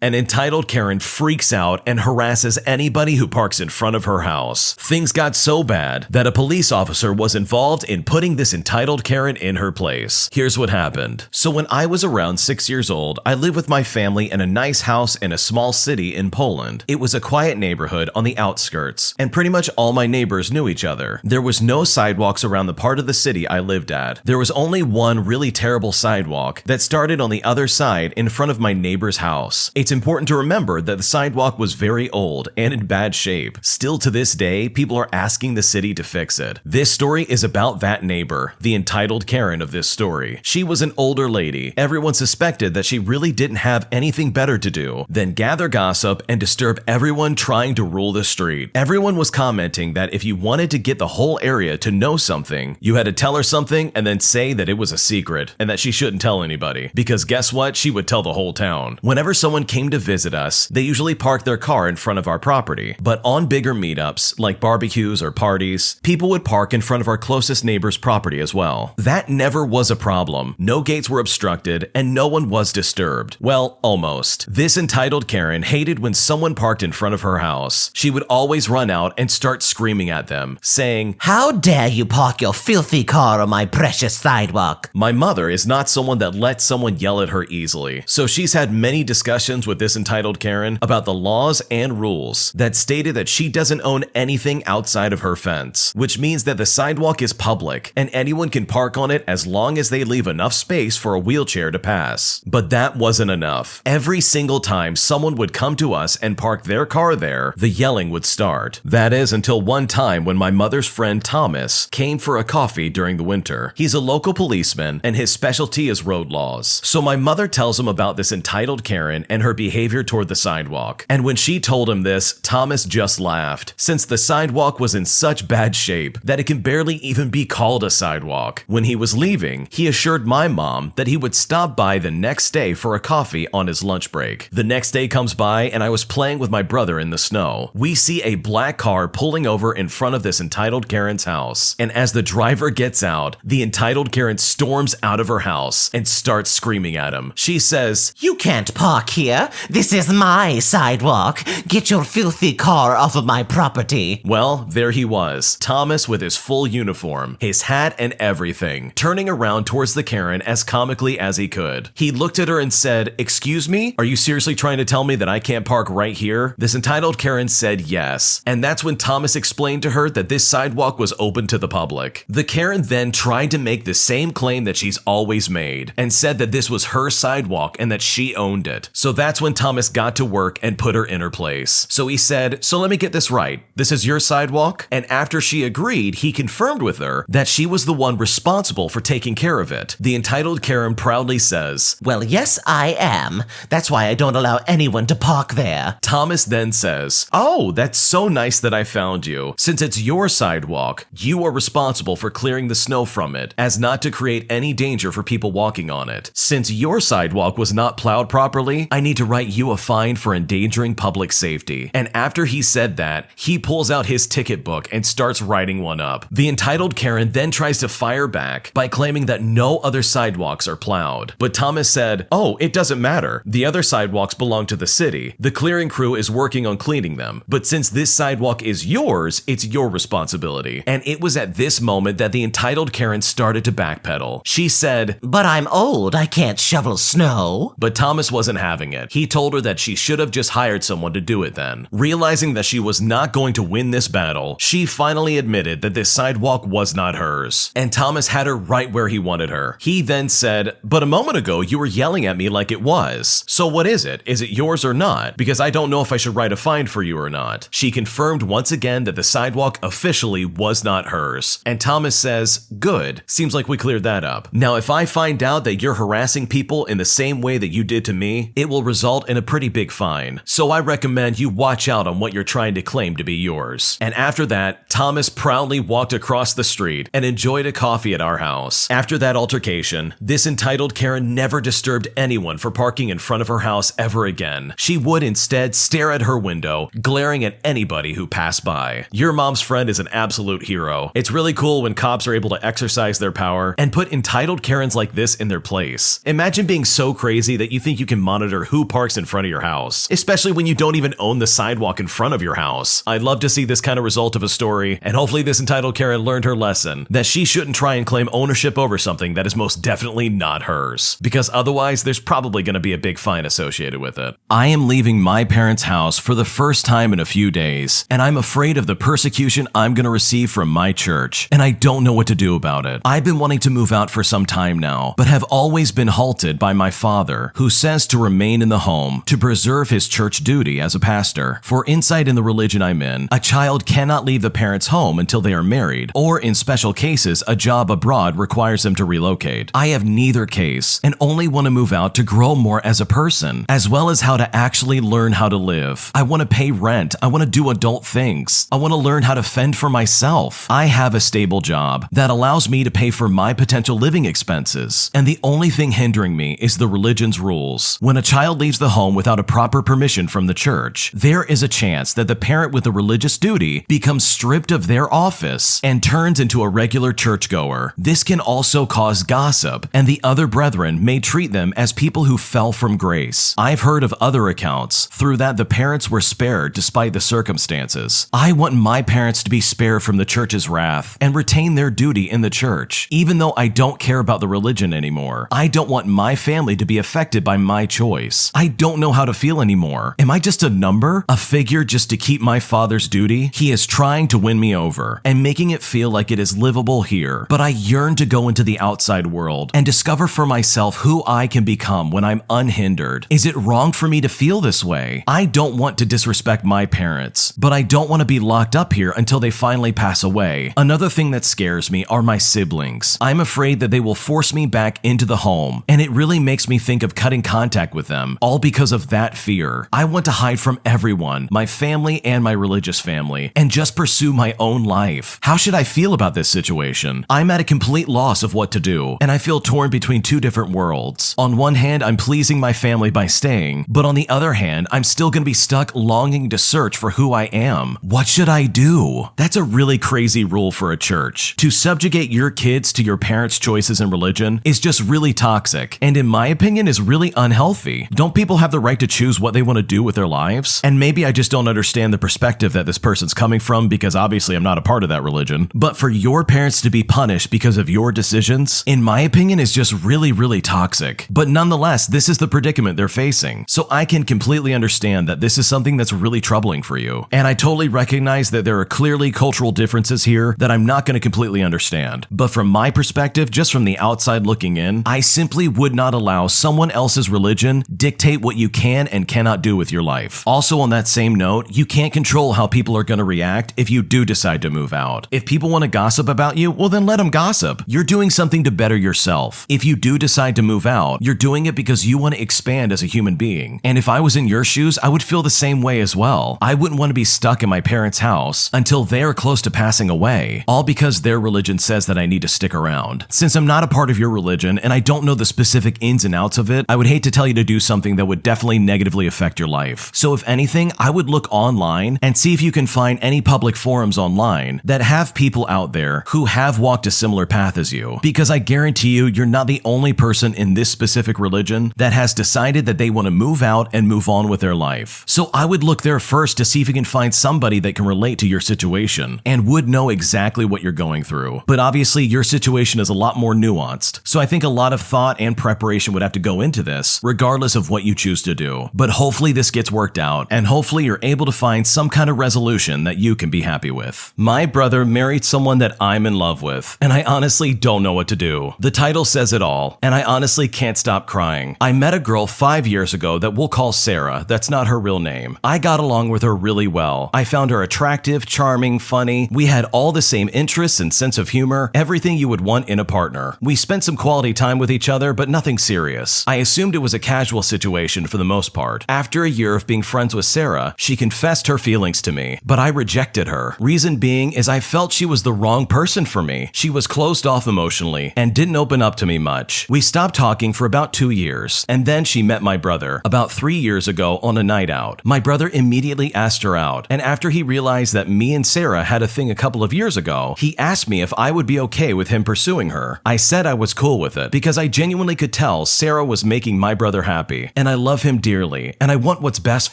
An entitled Karen freaks out and harasses anybody who parks in front of her house. Things got so bad that a police officer was involved in putting this entitled Karen in her place. Here's what happened. So when I was around 6 years old, I lived with my family in a nice house in a small city in Poland. It was a quiet neighborhood on the outskirts, and pretty much all my neighbors knew each other. There was no sidewalks around the part of the city I lived at. There was only one really terrible sidewalk that started on the other side in front of my neighbor's house. It's important to remember that the sidewalk was very old and in bad shape. Still to this day, people are asking the city to fix it. This story is about that neighbor, the entitled Karen of this story. She was an older lady. Everyone suspected that she really didn't have anything better to do than gather gossip and disturb everyone trying to rule the street. Everyone was commenting that if you wanted to get the whole area to know something, you had to tell her something and then say that it was a secret and that she shouldn't tell anybody. Because guess what? She would tell the whole town. Whenever someone came to visit us, they usually parked their car in front of our property. But on bigger meetups, like barbecues or parties, people would park in front of our closest neighbor's property as well. That never was a problem. No gates were obstructed and no one was disturbed. Well, almost. This entitled Karen hated when someone parked in front of her house. She would always run out and start screaming at them, saying, "How dare you park your filthy car on my precious sidewalk?" My mother is not someone that lets someone yell at her easily, so she's had many discussions with this entitled Karen about the laws and rules that stated that she doesn't own anything outside of her fence, which means that the sidewalk is public and anyone can park on it as long as they leave enough space for a wheelchair to pass. But that wasn't enough. Every single time someone would come to us and park their car there, the yelling would start. That is until one time when my mother's friend Thomas came for a coffee during the winter. He's a local policeman and his specialty is road laws. So my mother tells him about this entitled Karen and her behavior toward the sidewalk. And when she told him this, Thomas just laughed, since the sidewalk was in such bad shape that it can barely even be called a sidewalk. When he was leaving, he assured my mom that he would stop by the next day for a coffee on his lunch break. The next day comes by and I was playing with my brother in the snow. We see a black car pulling over in front of this entitled Karen's house. And as the driver gets out, the entitled Karen storms out of her house and starts screaming at him. She says, "You can't park here. This is my sidewalk. Get your filthy car off of my property." Well, there he was, Thomas with his full uniform, his hat and everything, turning around towards the Karen as comically as he could. He looked at her and said, "Excuse me? Are you seriously trying to tell me that I can't park right here?" This entitled Karen said yes. And that's when Thomas explained to her that this sidewalk was open to the public. The Karen then tried to make the same claim that she's always made and said that this was her sidewalk and that she owned it. So that's when Thomas got to work and put her in her place. So he said, "So let me get this right. This is your sidewalk?" And after she agreed, he confirmed with her that she was the one responsible for taking care of it. The entitled Karen proudly says, "Well, yes, I am. That's why I don't allow anyone to park there." Thomas then says, "Oh, that's so nice that I found you. Since it's your sidewalk, you are responsible for clearing the snow from it, as not to create any danger for people walking on it. Since your sidewalk was not plowed properly, I need to write you a fine for endangering public safety." And after he said that, he pulls out his ticket book and starts writing one up. The entitled Karen then tries to fire back by claiming that no other sidewalks are plowed. But Thomas said, "Oh, it doesn't matter. The other sidewalks belong to the city. The clearing crew is working on cleaning them. But since this sidewalk is yours, it's your responsibility." And it was at this moment that the entitled Karen started to backpedal. She said, "But I'm old. I can't shovel snow." But Thomas wasn't having it. He told her that she should have just hired someone to do it then. Realizing that she was not going to win this battle, she finally admitted that this sidewalk was not hers. And Thomas had her right where he wanted her. He then said, "But a moment ago you were yelling at me like it was. So what is it? Is it yours or not? Because I don't know if I should write a fine for you or not." She confirmed once again that the sidewalk officially was not hers. And Thomas says, "Good. Seems like we cleared that up. Now if I find out that you're harassing people in the same way that you did to me, it will result in a pretty big fine. So I recommend you watch out on what you're trying to claim to be yours." And after that, Thomas proudly walked across the street and enjoyed a coffee at our house. After that altercation, this entitled Karen never disturbed anyone for parking in front of her house ever again. She would instead stare at her window, glaring at anybody who passed by. Your mom's friend is an absolute hero. It's really cool when cops are able to exercise their power and put entitled Karens like this in their place. Imagine being so crazy that you think you can monitor who parks in front of your house, especially when you don't even own the sidewalk in front of your house. I'd love to see this kind of result of a story, and hopefully this entitled Karen learned her lesson that she shouldn't try and claim ownership over something that is most definitely not hers, because otherwise there's probably going to be a big fine associated with it. I am leaving my parents' house for the first time in a few days, and I'm afraid of the persecution I'm going to receive from my church, and I don't know what to do about it. I've been wanting to move out for some time now, but have always been halted by my father, who says to remain in the home to preserve his church duty as a pastor. For insight in the religion I'm in, a child cannot leave the parents' home until they are married, or in special cases, a job abroad requires them to relocate. I have neither case and only want to move out to grow more as a person, as well as how to actually learn how to live. I want to pay rent. I want to do adult things. I want to learn how to fend for myself. I have a stable job that allows me to pay for my potential living expenses, and the only thing hindering me is the religion's rules. When a child leaves the home without a proper permission from the church, there is a chance that the parent with a religious duty becomes stripped of their office and turns into a regular churchgoer. This can also cause gossip, and the other brethren may treat them as people who fell from grace. I've heard of other accounts through that the parents were spared despite the circumstances. I want my parents to be spared from the church's wrath and retain their duty in the church. Even though I don't care about the religion anymore, I don't want my family to be affected by my choice. I don't know how to feel anymore. Am I just a number? A figure just to keep my father's duty? He is trying to win me over and making it feel like it is livable here, but I yearn to go into the outside world and discover for myself who I can become when I'm unhindered. Is it wrong for me to feel this way? I don't want to disrespect my parents, but I don't want to be locked up here until they finally pass away. Another thing that scares me are my siblings. I'm afraid that they will force me back into the home, and it really makes me think of cutting contact with them, all because of that fear. I want to hide from everyone, my family and my religious family, and just pursue my own life. How should I feel about this situation? I'm at a complete loss of what to do, and I feel torn between two different worlds. On one hand, I'm pleasing my family by staying, but on the other hand, I'm still going to be stuck longing to search for who I am. What should I do? That's a really crazy rule for a church. To subjugate your kids to your parents' choices in religion is just really toxic, and in my opinion is really unhealthy. Don't people have the right to choose what they want to do with their lives? And maybe I just don't understand the perspective that this person's coming from, because obviously I'm not a part of that religion. But for your parents to be punished because of your decisions, in my opinion, is just really, really toxic. But nonetheless, this is the predicament they're facing. So I can completely understand that this is something that's really troubling for you. And I totally recognize that there are clearly cultural differences here that I'm not going to completely understand. But from my perspective, just from the outside looking in, I simply would not allow someone else's religion dictate what you can and cannot do with your life. Also, on that same note, you can't control how people are going to react if you do decide to move out. If people want to gossip about you, well then let them gossip. You're doing something to better yourself. If you do decide to move out, you're doing it because you want to expand as a human being. And if I was in your shoes, I would feel the same way as well. I wouldn't want to be stuck in my parents' house until they are close to passing away, all because their religion says that I need to stick around. Since I'm not a part of your religion and I don't know the specific ins and outs of it, I would hate to tell you to do something that would definitely negatively affect your life. So if anything, I would look online and see if you can find any public forums online that have people out there who have walked a similar path as you, because I guarantee you, you're not the only person in this specific religion that has decided that they want to move out and move on with their life. So I would look there first to see if you can find somebody that can relate to your situation and would know exactly what you're going through. But obviously your situation is a lot more nuanced, so I think a lot of thought and preparation would have to go into this, regardless of what you choose to do. But hopefully this gets worked out, and hopefully you're able to find some kind of resolution that you can be happy with. My brother married someone that I'm in love with, and I honestly don't know what to do. The title says it all, and I honestly can't stop crying. I met a girl 5 years ago that we'll call Sarah. That's not her real name. I got along with her really well. I found her attractive, charming, funny. We had all the same interests and sense of humor, everything you would want in a partner. We spent some quality time with each other, but nothing serious. I assumed it was a casual situation for the most part. After a year of being friends with Sarah, she confessed her feelings to me, but I rejected her. Reason being is I felt she was the wrong person for me. She was closed off emotionally and didn't open up to me much. We stopped talking for about 2 years, and then she met my brother about 3 years ago on a night out. My brother immediately asked her out, and after he realized that me and Sarah had a thing a couple of years ago, he asked me if I would be okay with him pursuing her. I said I was cool with it because I genuinely could tell Sarah was making my brother happy, and I love him dearly, and I want what's best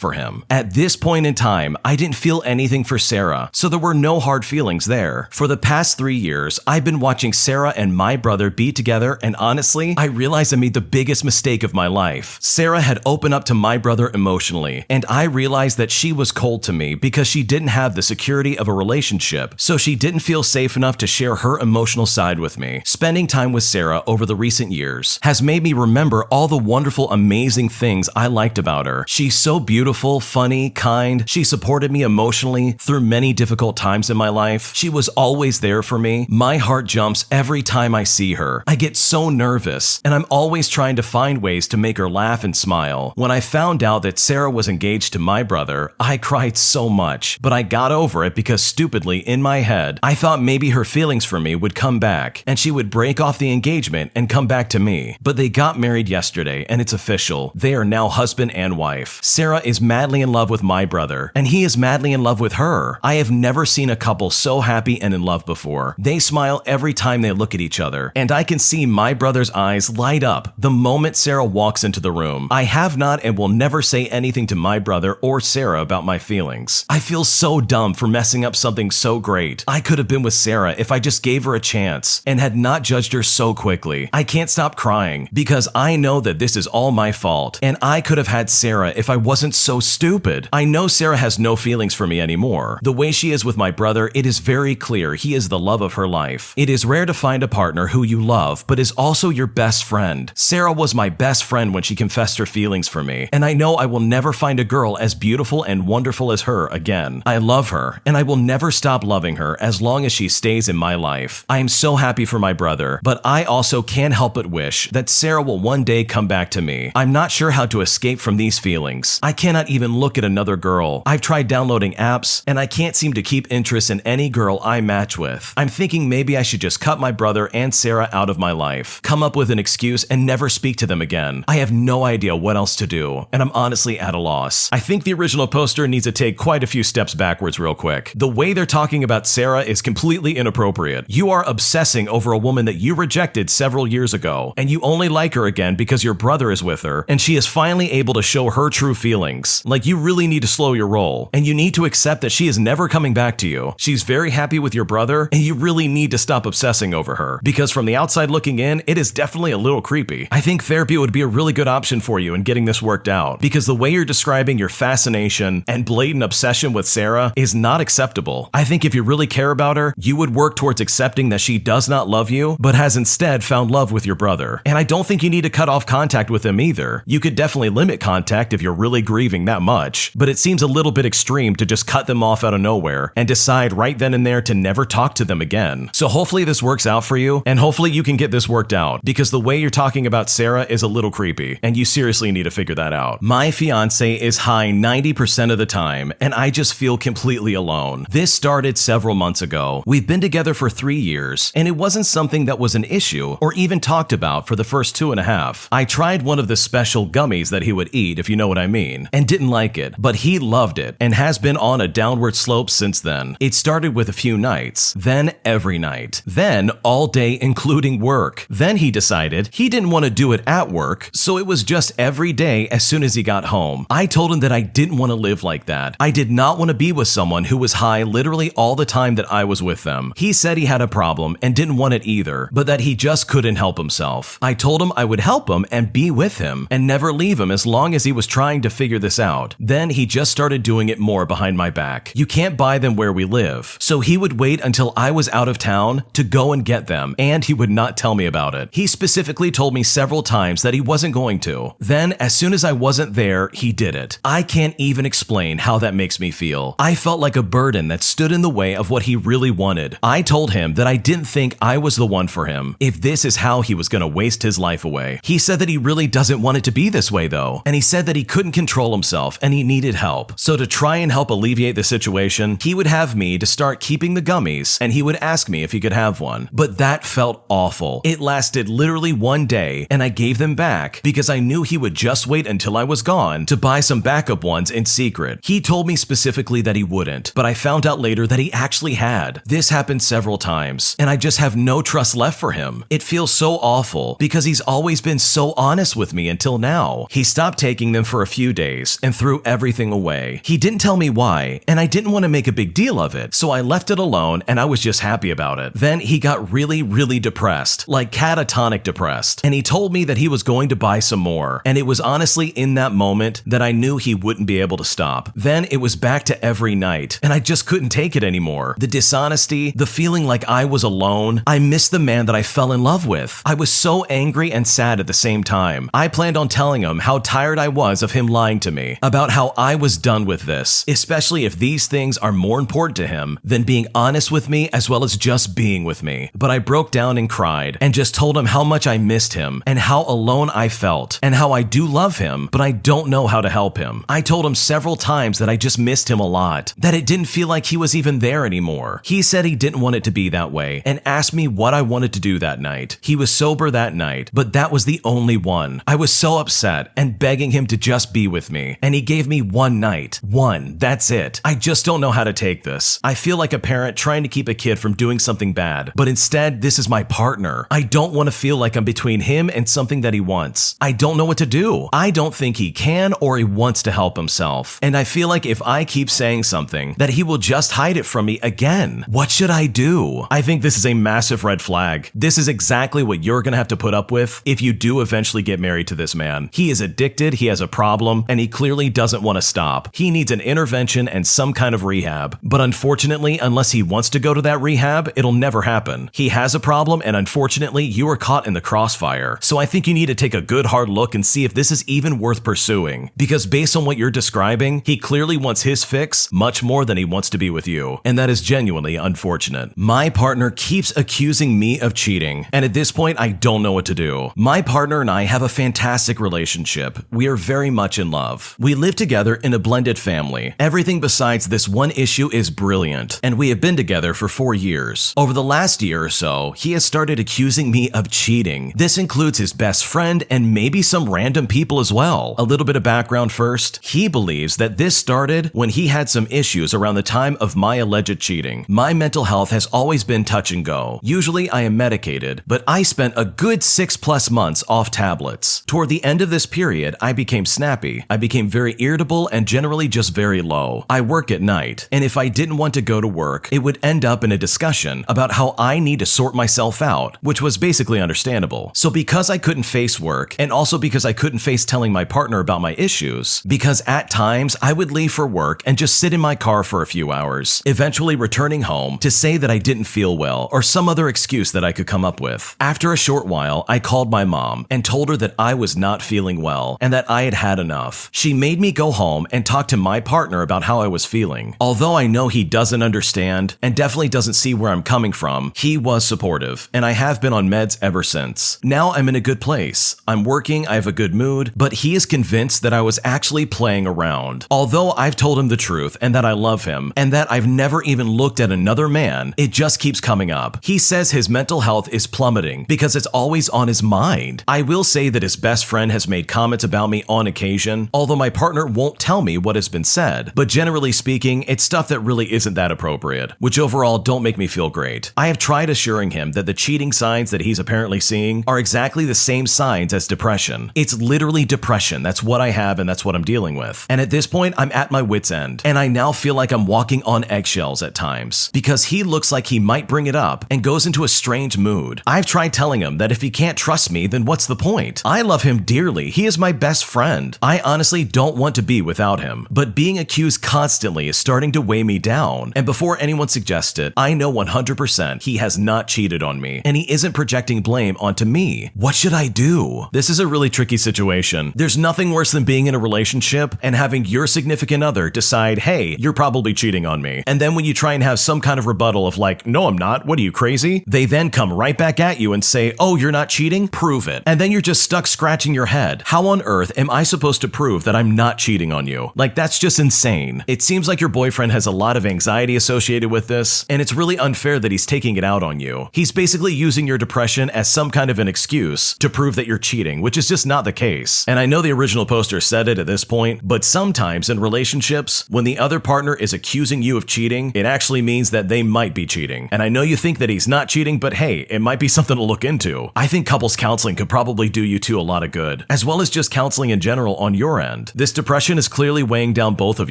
for him. At this point in time, I didn't feel anything for Sarah, so there were no hard feelings there. For the past 3 years, I've been watching Sarah and my brother be together, and honestly, I realized I made the biggest mistake of my life. Sarah had opened up to my brother emotionally, and I realized that she was cold to me because she didn't have the security of a relationship, so she didn't feel safe enough to share her emotional side with me. Spending time with Sarah over the recent years has made me remember all the wonderful, amazing things I liked about her. She's so beautiful, funny, kind. She supported me emotionally through many difficult times in my life. She was always there for me. My heart jumps every time I see her. I get so nervous, and I'm always trying to find ways to make her laugh and smile. When I found out that Sarah was engaged to my brother, I cried so much, but I got over it because stupidly, in my head, I thought maybe her feelings for me would come back, and she would break off the engagement and come back to me. But they got married yesterday, and it's official. They are now husband and wife. Sarah is madly in love with my brother, and he is madly in love with her. I have never seen a couple so happy and in love before. They smile every time they look at each other, and I can see my brother's eyes light up the moment Sarah walks into the room. I have not and will never say anything to my brother or Sarah about my feelings. I feel so dumb for messing up something so great. I could have been with Sarah if I just gave her a chance and had not judged her so quickly. I can't stop crying because I know that this is all my fault, and I could have had Sarah if I wasn't so stupid. I know Sarah has no feelings for me anymore. The way she is with my brother, it is very clear he is the love of her life. It is rare to find a partner who you love, but is also your best friend. Sarah was my best friend when she confessed her feelings for me, and I know I will never find a girl as beautiful and wonderful as her again. I love her, and I will never stop loving her as long as she stays in my life. I am so happy for my brother, but I also can't help but wish that Sarah will one day come back to me. I'm not sure how to escape from these feelings. I cannot even look at another girl. I've tried downloading apps, and I can't seem to keep interest in any girl I match with. I'm thinking maybe I should just cut my brother and Sarah out of my life, come up with an excuse, and never speak to them again. I have no idea what else to do, and I'm honestly at a loss. I think the original poster needs to take quite a few steps backwards real quick. The way they're talking about Sarah is completely inappropriate. You are obsessing over a woman that you rejected several years ago, and you only like her again because your brother is with her, and she is finally able to show her true feelings. Like, you really need to slow your roll, and you need to accept that she is never coming back to you. She's very happy with your brother, and you really need to stop obsessing over her, because from the outside looking in, it is definitely a little creepy. I think therapy would be a really good option for you in getting this worked out, because the way you're describing your fascination and blatant obsession with Sarah is not acceptable. I think if you really care about her, you would work towards accepting that she does not love you, but has instead found love with your brother. And I don't think you need to cut off contact with him either. You could definitely limit contact if you're really grieving that much, but it seems a little bit extreme to just cut them off out of nowhere and decide right then and there to never talk to them again. So hopefully this works out for you, and hopefully you can get this worked out, because the way you're talking about Sarah is a little creepy, and you seriously need to figure that out. My fiance is high 90% of the time, and I just feel completely alone. This started several months ago. We've been together for 3 years, and it wasn't something that was an issue or even talked about for the first 2.5. I tried one of the special gummies that he would eat, if you know what I mean, and didn't like it, but he loved it and has been on a downward slope since then. It started with a few nights, then every night, then all day including work. Then he decided he didn't want to do it at work, so it was just every day as soon as he got home. I told him that I didn't want to live like that. I did not want to be with someone who was high literally all the time that I was with them. He said he had a problem and didn't want it either, but that he just couldn't help himself. I told him I would help him and be with him and never leave him as long as he was trying to figure this out. Then he just started doing it more behind my back. You can't buy them where we live, so he would wait until I was out of town to go and get them, and he would not tell me about it. He specifically told me several times that he wasn't going to. Then, as soon as I wasn't there, he did it. I can't even explain how that makes me feel. I felt like a burden that stood in the way of what he really wanted. I told him that I didn't think I was the one for him, if this is how he was going to waste his life away. He said that he really doesn't want it to be this way though, and he said that he couldn't control himself and he needed help. So to try and help alleviate the situation, he would have me to start keeping the gummies, and he would ask me if he could have one. But that felt awful. It lasted literally one day, and I gave them back because I knew he would just wait until I was gone to buy some backup ones in secret. He told me specifically that he wouldn't, but I found out later that he actually had. This happened several times, and I just have no trust left for him. It feels so awful because he's always been so honest with me until now. now. He stopped taking them for a few days and threw everything away. He didn't tell me why, and I didn't want to make a big deal of it, so I left it alone and I was just happy about it. Then he got really depressed, like catatonic depressed, and he told me that he was going to buy some more, and it was honestly in that moment that I knew he wouldn't be able to stop. Then it was back to every night, and I just couldn't take it anymore. The dishonesty, the feeling like I was alone. I missed the man that I fell in love with. I was so angry and sad at the same time. I planned on telling him how tired I was of him lying to me, about how I was done with this, especially if these things are more important to him than being honest with me as well as just being with me. But I broke down and cried and just told him how much I missed him and how alone I felt and how I do love him, but I don't know how to help him. I told him several times that I just missed him a lot, that it didn't feel like he was even there anymore. He said he didn't want it to be that way and asked me what I wanted to do that night. He was sober that night, but that was the only one. I was so upset and begging him to just be with me, and he gave me one night. One, that's it. I just don't know how to take this. I feel like a parent trying to keep a kid from doing something bad, but instead this is my partner. I don't want to feel like I'm between him and something that he wants. I don't know what to do. I don't think he can or he wants to help himself, and I feel like if I keep saying something, that he will just hide it from me again. What should I do? I think this is a massive red flag. This is exactly what you're gonna have to put up with if you do eventually get married to this man. He is addicted, he has a problem, and he clearly doesn't want to stop. He needs an intervention and some kind of rehab. But unfortunately, unless he wants to go to that rehab, it'll never happen. He has a problem, and unfortunately, you are caught in the crossfire. So I think you need to take a good hard look and see if this is even worth pursuing. Because based on what you're describing, he clearly wants his fix much more than he wants to be with you. And that is genuinely unfortunate. My partner keeps accusing me of cheating, and at this point, I don't know what to do. My partner and I have a fantastic relationship. We are very much in love. We live together in a blended family. Everything besides this one issue is brilliant, and we have been together for 4 years. Over the last year or so, he has started accusing me of cheating. This includes his best friend and maybe some random people as well. A little bit of background first. He believes that this started when he had some issues around the time of my alleged cheating. My mental health has always been touch and go. Usually I am medicated, but I spent a good 6+ months off tablets. Toward the end of this period, I became snappy. I became very irritable and generally just very low. I work at night, and if I didn't want to go to work, it would end up in a discussion about how I need to sort myself out, which was basically understandable. So because I couldn't face work, and also because I couldn't face telling my partner about my issues, because at times I would leave for work and just sit in my car for a few hours, eventually returning home to say that I didn't feel well or some other excuse that I could come up with. After a short while, I called my mom and told her that I was not feeling well and that I had had enough. She made me go home and talk to my partner about how I was feeling. Although I know he doesn't understand and definitely doesn't see where I'm coming from, he was supportive, and I have been on meds ever since. Now I'm in a good place. I'm working, I have a good mood, but he is convinced that I was actually playing around. Although I've told him the truth and that I love him and that I've never even looked at another man, it just keeps coming up. He says his mental health is plummeting because it's always on his mind. I will say that his best friend has made comments about me on occasion, although my partner won't tell me what has been said, but generally speaking, it's stuff that really isn't that appropriate, which overall don't make me feel great. I have tried assuring him that the cheating signs that he's apparently seeing are exactly the same signs as depression. It's literally depression. That's what I have and that's what I'm dealing with. And at this point, I'm at my wit's end, and I now feel like I'm walking on eggshells at times because he looks like he might bring it up and goes into a strange mood. I've tried telling him that if he can't trust me, then what's the point? I love him dearly. He is my best friend. I honestly don't want to be without him, but being accused constantly is starting to weigh me down. And before anyone suggests it, I know 100% he has not cheated on me, and he isn't projecting blame onto me. What should I do? This is a really tricky situation. There's nothing worse than being in a relationship and having your significant other decide, hey, you're probably cheating on me. And then when you try and have some kind of rebuttal of like, no, I'm not. What are you, crazy? They then come right back at you and say, oh, you're not cheating? Prove it. And then you're just stuck scratching your head. How on earth am I supposed to prove that I'm not cheating on you? Like, that's just insane. It seems like your boyfriend has a lot of anxiety associated with this, and it's really unfair that he's taking it out on you. He's basically using your depression as some kind of an excuse to prove that you're cheating, which is just not the case. And I know the original poster said it at this point, but sometimes in relationships, when the other partner is accusing you of cheating, it actually means that they might be cheating. And I know you think that he's not cheating, but hey, it might be something to look into. I think couples counseling could probably do you two a lot of good. as well as just counseling in general on your end. This depression is clearly weighing down both of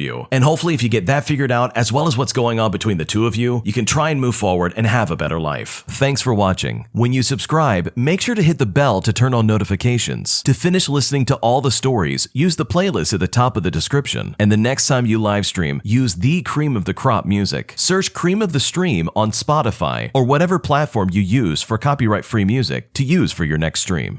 you, and hopefully if you get that figured out as well as what's going on between the two of you, you can try and move forward and have a better life. Thanks for watching. When you subscribe, make sure to hit the bell to turn on notifications. To finish listening to all the stories, use the playlist at the top of the description, and the next time you live stream, use the Cream of the Crop music. Search Cream of the Stream on Spotify or whatever platform you use for copyright-free music to use for your next stream.